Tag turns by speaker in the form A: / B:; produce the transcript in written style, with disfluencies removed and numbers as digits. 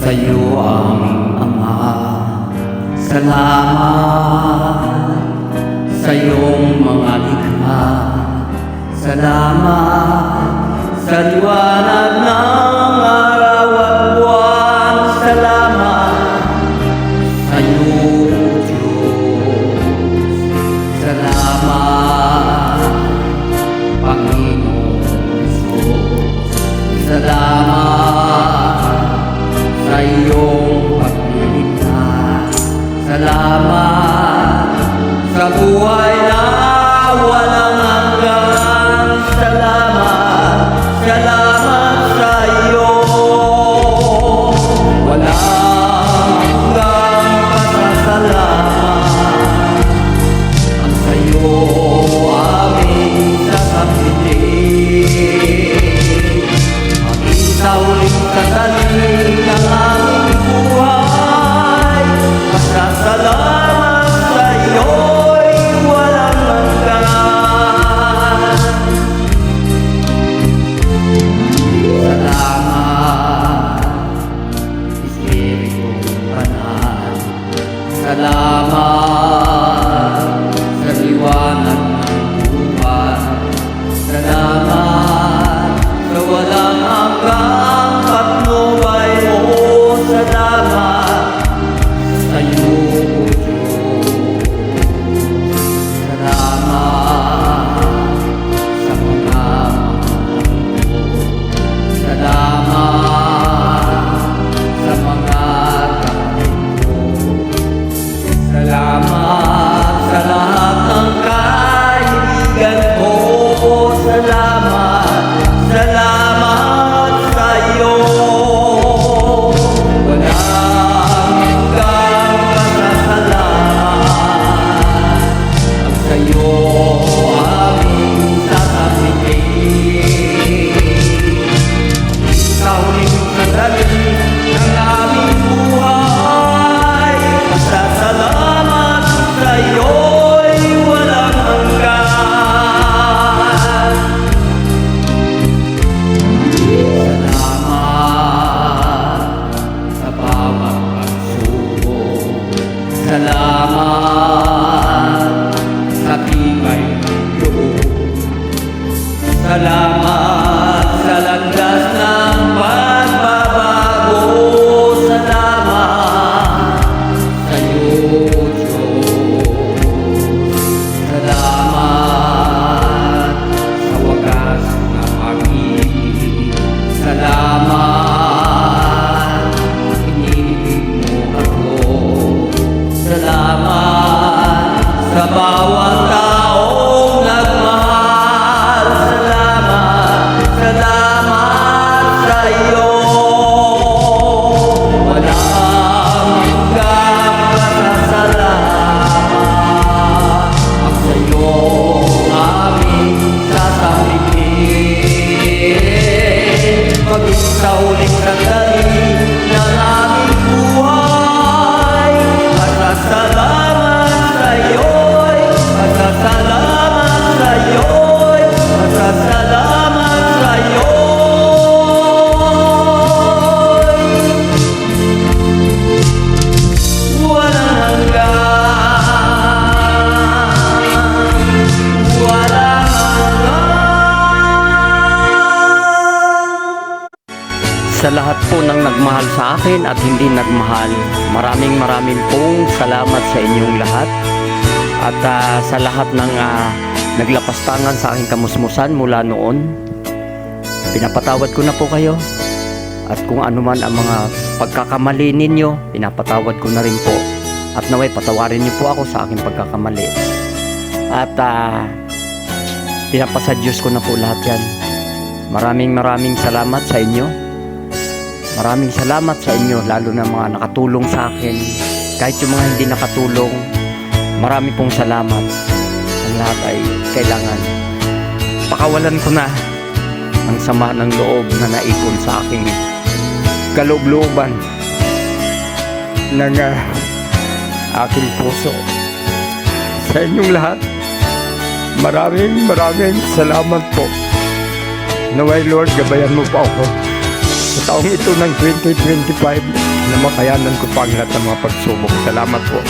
A: sa'yo aming Ama. Salamat sa iyong mga likha. Salamat sa liwanag ng araw at buwan. Salamat sa iyo, Diyos. Salamat, Panginoon Jesus. Salamat sa iyong pagliligtas. Salamat sa buhay na walang hanggan. Salamat, salamat sa iyo. Walang hanggang pasasalamat ang sa iyo aming sasabihin. Ang isa ulit sandali ng aming buhay, pasasalamat sa iyo'y walang hanggan. Salamat, Espiritu Banal. Salamat sa liwanag ng buhay. Salamat sa walang hanggang patnubay mo. Salamat sa iyo, Diyos. Salamat sa mga salamat sa mga kapatid ko. Salamat sa lahat ng kaibigan ko. Salamat, salamat sa iyo. Walang hanggang pasasalamat ang sa iyo aming sasabihin. Ikaw rin sandali ng aming buhay. Pasasalamat sa iyo'y walang hanggan. Salamat sa bawat pagsubok. Salamat sa tibay ng loob. Salamat sa landas ng pagbabago. Salamat sa iyo, Diyos. Salamat sa wagas na pag-ibig. Salamat, inibig mo ako. Salamat sa bawat taong nagmahal. Salamat, salamat sa iyo. Walang hanggang pasasalamat ang sa iyo aming sasabihin. Mag-isa ulit sandali ng aming buhay. Pasasalamat sa iyo'y, pasasalamat sa iyo'y, pasasalamat sa iyo'y walang hanggan, walang hanggan. Sa lahat po ng nagmahal sa akin at hindi nagmahal, maraming pong salamat sa inyong lahat. At sa lahat ng naglapastangan sa aking kamusmusan mula noon, pinapatawad ko na po kayo. At kung ano man ang mga pagkakamali ninyo, pinapatawad ko na rin po. At naway patawarin niyo po ako sa aking pagkakamali. At pinapasadyos ko na po lahat yan. Maraming salamat sa inyo. Maraming salamat sa inyo, lalo na mga nakatulong sa akin. Kahit yung mga hindi nakatulong, marami pong salamat. Ang lahat ay kailangan pakawalan ko na ang sama ng loob na naipon sa aking kaloob-looban ng aking puso. Sa inyong lahat, maraming salamat po. Naway Lord, gabayan mo pa ako sa
B: taong ito ng 2025 na makayanan ko pa ang lahat ng mga pagsubok. Salamat po.